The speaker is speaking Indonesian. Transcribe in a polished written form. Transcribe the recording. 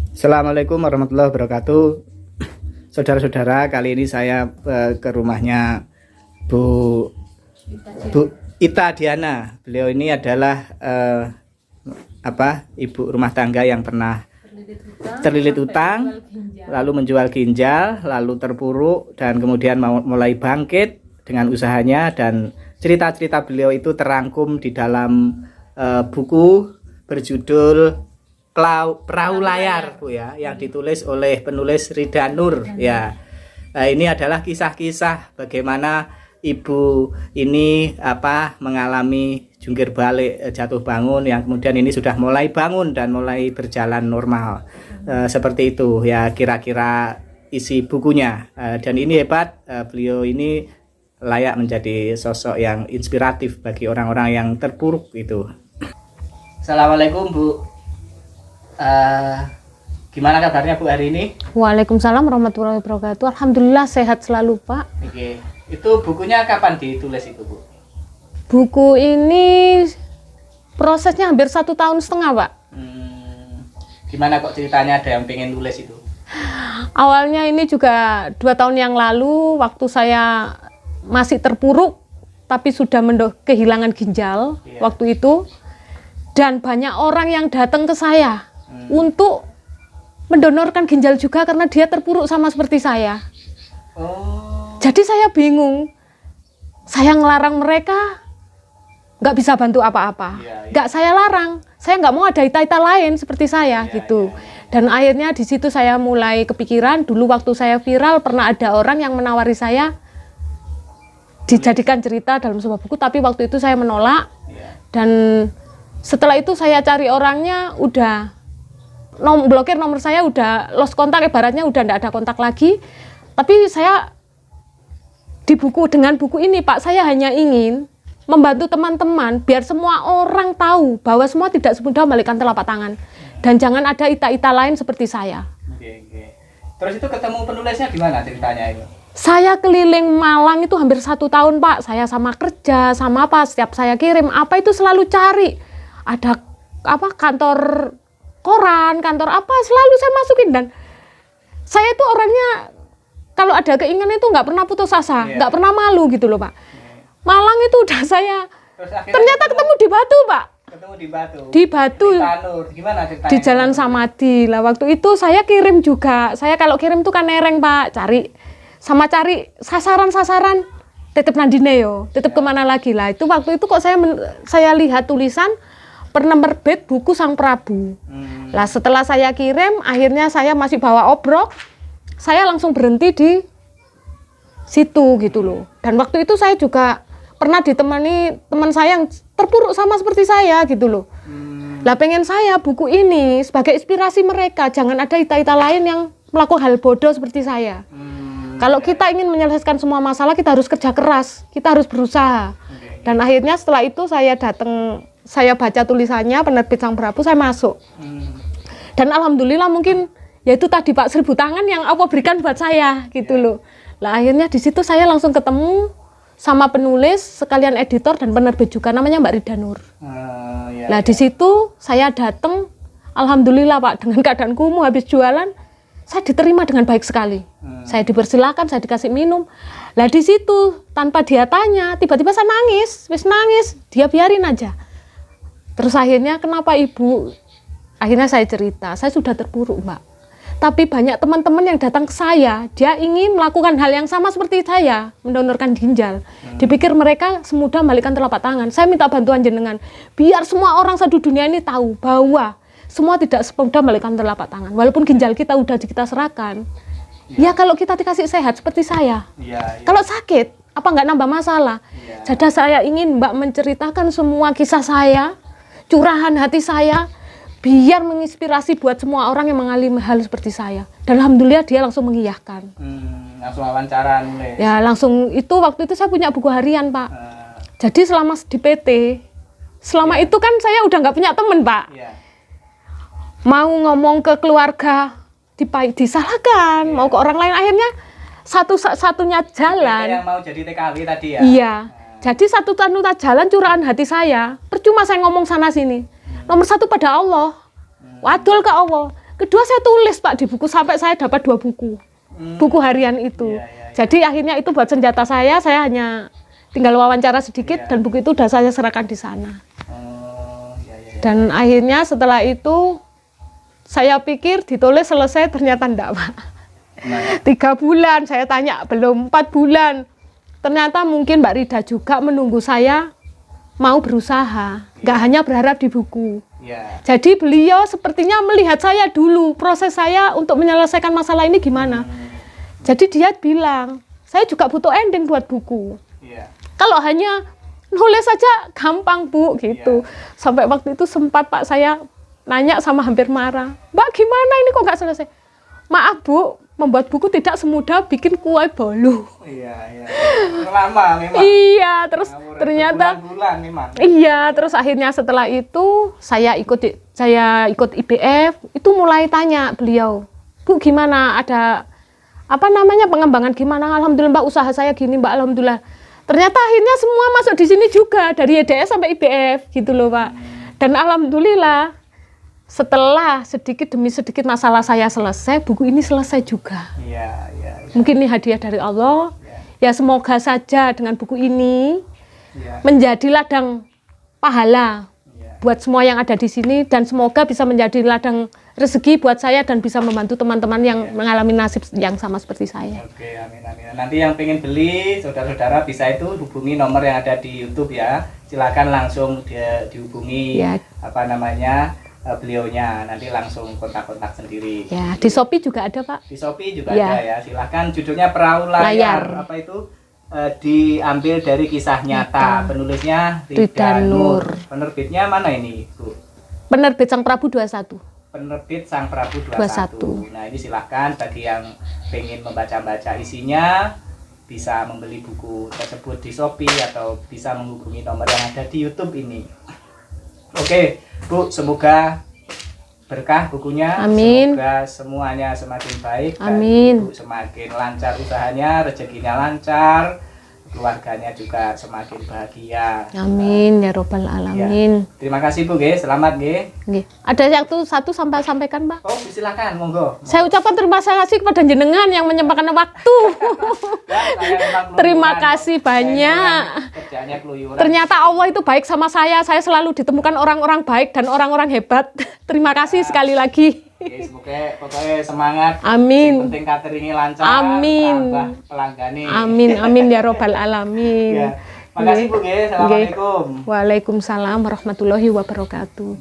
Assalamualaikum warahmatullahi wabarakatuh. Saudara-saudara, kali ini saya ke rumahnya Bu Bu Ita Diana. Beliau ini adalah ibu rumah tangga yang pernah terlilit utang, lalu menjual ginjal, lalu terpuruk dan kemudian mulai bangkit dengan usahanya, dan cerita-cerita beliau itu terangkum di dalam buku berjudul Perahu Layar, Bu ya, yang ditulis oleh penulis Rida Nur ya. Nah, ini adalah kisah-kisah bagaimana ibu ini mengalami jungkir balik, jatuh bangun, yang kemudian ini sudah mulai bangun dan mulai berjalan normal. Seperti itu ya kira-kira isi bukunya. Dan ini hebat, beliau ini layak menjadi sosok yang inspiratif bagi orang-orang yang terpuruk itu. Assalamualaikum, Bu. Gimana kabarnya Bu hari ini? Waalaikumsalam warahmatullahi wabarakatuh. Alhamdulillah sehat selalu, Pak. Oke. Itu bukunya kapan ditulis itu, Bu? Buku ini prosesnya hampir 1,5 tahun, Pak. Gimana kok ceritanya ada yang pengen tulis itu? Awalnya ini juga 2 tahun yang lalu, waktu saya masih terpuruk tapi sudah kehilangan ginjal waktu itu, dan banyak orang yang datang ke saya untuk mendonorkan ginjal juga karena dia terpuruk sama seperti saya. Jadi saya bingung, saya ngelarang mereka nggak bisa bantu apa-apa. Nggak saya larang, saya nggak mau ada ita-ita lain seperti saya gitu. Dan akhirnya di situ saya mulai kepikiran, dulu waktu saya viral pernah ada orang yang menawari saya dijadikan cerita dalam sebuah buku, tapi waktu itu saya menolak. Dan setelah itu saya cari orangnya, udah blokir nomor saya, udah lost kontak, ibaratnya udah enggak ada kontak lagi. Tapi saya dengan buku ini, Pak, saya hanya ingin membantu teman-teman biar semua orang tahu bahwa semua tidak semudah membalikkan telapak tangan, dan jangan ada ita-ita lain seperti saya. Terus itu ketemu penulisnya gimana ceritanya itu? Saya keliling Malang itu hampir 1 tahun, Pak. Saya sama kerja, sama setiap saya kirim itu selalu cari ada kantor koran, kantor selalu saya masukin. Dan saya itu orangnya kalau ada keinginan itu nggak pernah putus asa, nggak pernah malu gitu loh, Pak. Malang itu udah saya ternyata ketemu di Batu, Pak. Ketemu di Batu. Di Batu. Gimana ceritanya? Di Jalan Samadi lah. Waktu itu saya kirim juga. Saya kalau kirim tuh kan nereng, Pak, cari sasaran tetep nandine tetep kemana lagi lah. Itu waktu itu kok saya lihat tulisan penerbit buku Sang Prabu. Lah setelah saya kirim, akhirnya saya masih bawa obrok, saya langsung berhenti di situ gitu loh. Dan waktu itu saya juga pernah ditemani teman saya yang terpuruk sama seperti saya gitu loh. Lah pengen saya buku ini sebagai inspirasi mereka, jangan ada ita-ita lain yang melakukan hal bodoh seperti saya. Kalau kita ingin menyelesaikan semua masalah, kita harus kerja keras, kita harus berusaha. Dan akhirnya setelah itu saya baca tulisannya penerbit Sang Prabu, saya masuk. Dan alhamdulillah mungkin ya itu tadi, Pak, 1000 tangan yang Allah berikan buat saya gitu loh. Lah akhirnya di situ saya langsung ketemu sama penulis sekalian editor dan penerbit juga, namanya Mbak Rida Nur. Lah di situ saya datang, alhamdulillah, Pak, dengan keadaan kumuh habis jualan, saya diterima dengan baik sekali. Saya dipersilakan, saya dikasih minum. Lah di situ tanpa dia tanya, tiba-tiba saya nangis, dia biarin aja. Terus akhirnya kenapa Ibu? Akhirnya saya cerita, saya sudah terpuruk, Mbak. Tapi banyak teman-teman yang datang ke saya, dia ingin melakukan hal yang sama seperti saya, mendonorkan ginjal. Dipikir mereka semudah membalikkan telapak tangan. Saya minta bantuan jenengan, biar semua orang satu dunia ini tahu bahwa semua tidak semudah membalikkan telapak tangan. Walaupun ginjal kita udah kita serahkan, ya kalau kita dikasih sehat seperti saya. Kalau sakit, apa nggak nambah masalah? Jadi saya ingin Mbak menceritakan semua kisah saya, curahan hati saya, biar menginspirasi buat semua orang yang mengalami hal seperti saya. Dan alhamdulillah dia langsung mengiyakan. Langsung wawancara nulis. Ya langsung itu, waktu itu saya punya buku harian, Pak. Jadi selama di PT, selama itu kan saya udah nggak punya teman, Pak. Mau ngomong ke keluarga disalahkan, mau ke orang lain, akhirnya satu-satunya jalan. Yang mau jadi TKW tadi ya? Iya. Jadi satu-satunya jalan curahan hati saya. Percuma saya ngomong sana sini. Nomor 1 pada Allah. Wadul ke Allah. Kedua saya tulis Pak di buku sampai saya dapat 2 buku. Buku harian itu. Jadi akhirnya itu buat senjata saya hanya tinggal wawancara sedikit dan buku itu udah saya serahkan di sana. Dan akhirnya setelah itu saya pikir ditulis selesai, ternyata enggak Pak. 3 bulan saya tanya, belum 4 bulan. Ternyata mungkin Mbak Rida juga menunggu saya mau berusaha, nggak hanya berharap di buku. Jadi beliau sepertinya melihat saya dulu, proses saya untuk menyelesaikan masalah ini gimana. Jadi dia bilang, saya juga butuh ending buat buku. Kalau hanya nulis saja gampang Bu, gitu. Sampai waktu itu sempat Pak saya nanya sama hampir marah, Mbak gimana ini kok nggak selesai? Maaf Bu, membuat buku tidak semudah bikin kue bolu. Lama memang. Iya, terus ternyata bulan memang. Iya, terus akhirnya setelah itu saya ikut IBF, itu mulai tanya beliau, Bu gimana, ada apa namanya pengembangan gimana? Alhamdulillah Mbak, usaha saya gini Mbak, alhamdulillah. Ternyata akhirnya semua masuk di sini juga, dari EDS sampai IBF gitu loh Pak. Dan alhamdulillah setelah sedikit demi sedikit masalah saya selesai, buku ini selesai juga. Mungkin ini hadiah dari Allah. Ya semoga saja dengan buku ini menjadi ladang pahala buat semua yang ada di sini, dan semoga bisa menjadi ladang rezeki buat saya dan bisa membantu teman-teman yang mengalami nasib yang sama seperti saya. Oke, amin amin. Nanti yang pengen beli, saudara-saudara bisa itu hubungi nomor yang ada di YouTube ya. Silakan langsung dihubungi apa namanya beliaunya, nanti langsung kontak-kontak sendiri. Ya, di Shopee juga ada Pak. Di Shopee juga ada ya. Silakan, judulnya Perahu Layar. Apa itu? Diambil dari kisah nyata. Penulisnya Rida Nur. Penerbitnya mana ini, Bu? Penerbit Sang Prabu 21. Penerbit Sang Prabu 21. Nah, ini silahkan bagi yang pengen membaca-baca isinya bisa membeli buku tersebut di Shopee atau bisa menghubungi nomor yang ada di YouTube ini. Oke, Bu, semoga berkah bukunya. Amin. Semoga semuanya semakin baik. Amin. Dan Ibu semakin lancar usahanya, rezekinya lancar, keluarganya juga semakin bahagia. Amin ya robbal alamin. Terima kasih Bu, selamat Ada satu sampaikan Pak. Oh, silakan, monggo. Saya ucapkan terima kasih kepada jenengan yang menyempatkan waktu. Terima kasih banyak. Kerjanya keluyuran. Ternyata Allah itu baik sama saya. Saya selalu ditemukan orang-orang baik dan orang-orang hebat. Terima kasih sekali lagi. Semoga pokoknya semangat. Amin. Yang penting cateringnya lancar. Amin. Tambah pelanggannya. Amin, amin ya robbal alamin. Makasih Bu, Assalamualaikum. Waalaikumsalam warahmatullahi wabarakatuh.